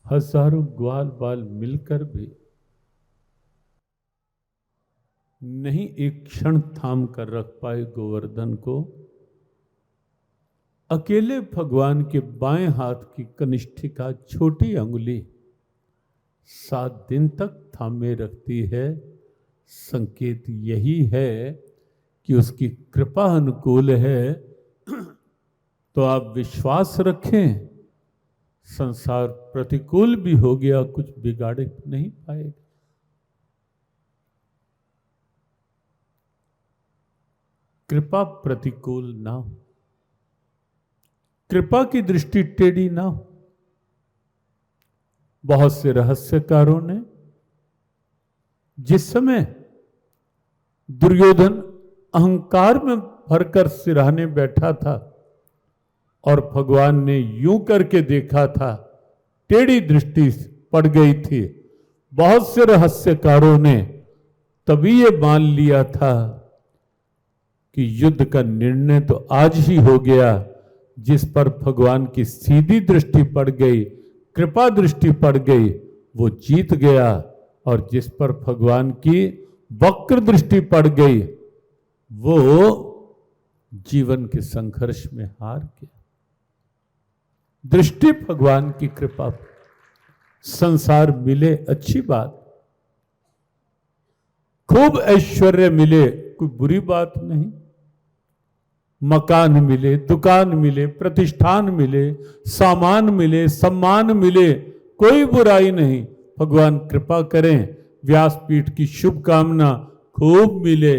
हजारों ग्वाल बाल मिलकर भी नहीं एक क्षण थाम कर रख पाए गोवर्धन को। अकेले भगवान के बाएं हाथ की कनिष्ठिका छोटी अंगुली 7 दिन तक थामे रखती है। संकेत यही है कि उसकी कृपा अनुकूल है। तो आप विश्वास रखें, संसार प्रतिकूल भी हो गया, कुछ बिगाड़ नहीं पाएगा। कृपा प्रतिकूल ना हो, कृपा की दृष्टि टेढ़ी ना हो। बहुत से रहस्यकारों ने जिस समय दुर्योधन अहंकार में भरकर सिरहाने बैठा था और भगवान ने यूं करके देखा था, टेढ़ी दृष्टि पड़ गई थी। बहुत से रहस्यकारों ने तभी ये मान लिया था कि युद्ध का निर्णय तो आज ही हो गया। जिस पर भगवान की सीधी दृष्टि पड़ गई, कृपा दृष्टि पड़ गई, वो जीत गया। और जिस पर भगवान की वक्र दृष्टि पड़ गई, वो जीवन के संघर्ष में हार गया। दृष्टि भगवान की कृपा, संसार मिले अच्छी बात, खूब ऐश्वर्य मिले कोई बुरी बात नहीं, मकान मिले, दुकान मिले, प्रतिष्ठान मिले, सामान मिले, सम्मान मिले, कोई बुराई नहीं। भगवान कृपा करें, व्यासपीठ की शुभकामना खूब मिले,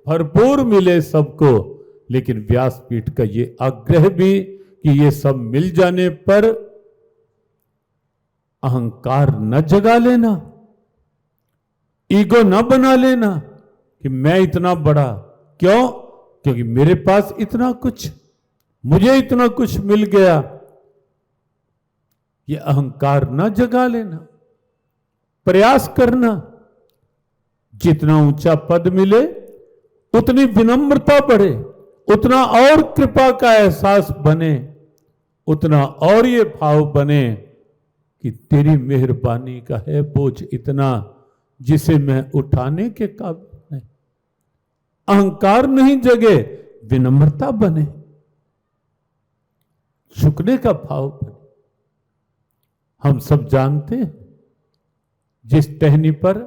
भरपूर मिले सबको। लेकिन व्यासपीठ का ये आग्रह भी कि ये सब मिल जाने पर अहंकार न जगा लेना, ईगो न बना लेना कि मैं इतना बड़ा। क्यों? क्योंकि मेरे पास इतना कुछ, मुझे इतना कुछ मिल गया। ये अहंकार न जगा लेना, प्रयास करना। जितना ऊंचा पद मिले उतनी विनम्रता बढ़े, उतना और कृपा का एहसास बने, उतना और ये भाव बने कि तेरी मेहरबानी का है बोझ इतना जिसे मैं उठाने के काबिल नहीं। अहंकार नहीं जगे, विनम्रता बने, झुकने का भाव बने। हम सब जानते हैं, जिस टहनी पर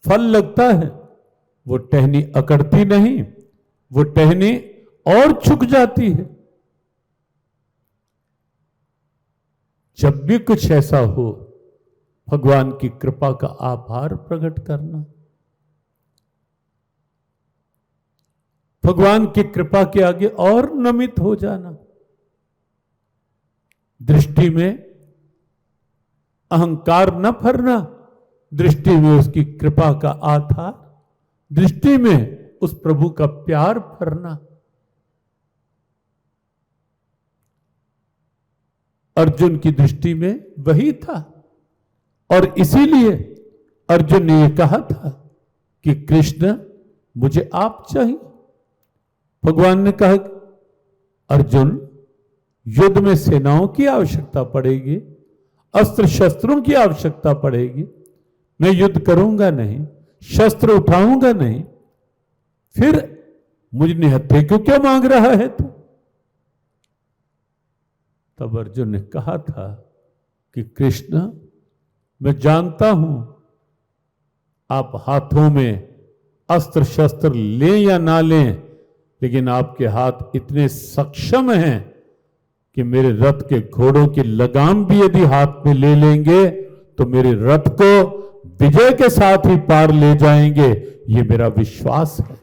फल लगता है वो टहनी अकड़ती नहीं, वो टहनी और झुक जाती है। जब भी कुछ ऐसा हो, भगवान की कृपा का आभार प्रकट करना, भगवान की कृपा के आगे और नमित हो जाना। दृष्टि में अहंकार न भरना, दृष्टि में उसकी कृपा का आधार, दृष्टि में उस प्रभु का प्यार भरना। अर्जुन की दृष्टि में वही था और इसीलिए अर्जुन ने यह कहा था कि कृष्ण मुझे आप चाहिए। भगवान ने कहा अर्जुन, युद्ध में सेनाओं की आवश्यकता पड़ेगी, अस्त्र शस्त्रों की आवश्यकता पड़ेगी। मैं युद्ध करूंगा नहीं, शस्त्र उठाऊंगा नहीं, फिर मुझ निहत्थे क्यों क्या मांग रहा है तू? तब अर्जुन ने कहा था कि कृष्ण, मैं जानता हूं आप हाथों में अस्त्र शस्त्र लें या ना लें, लेकिन आपके हाथ इतने सक्षम हैं कि मेरे रथ के घोड़ों की लगाम भी यदि हाथ में ले लेंगे तो मेरे रथ को विजय के साथ ही पार ले जाएंगे। ये मेरा विश्वास है।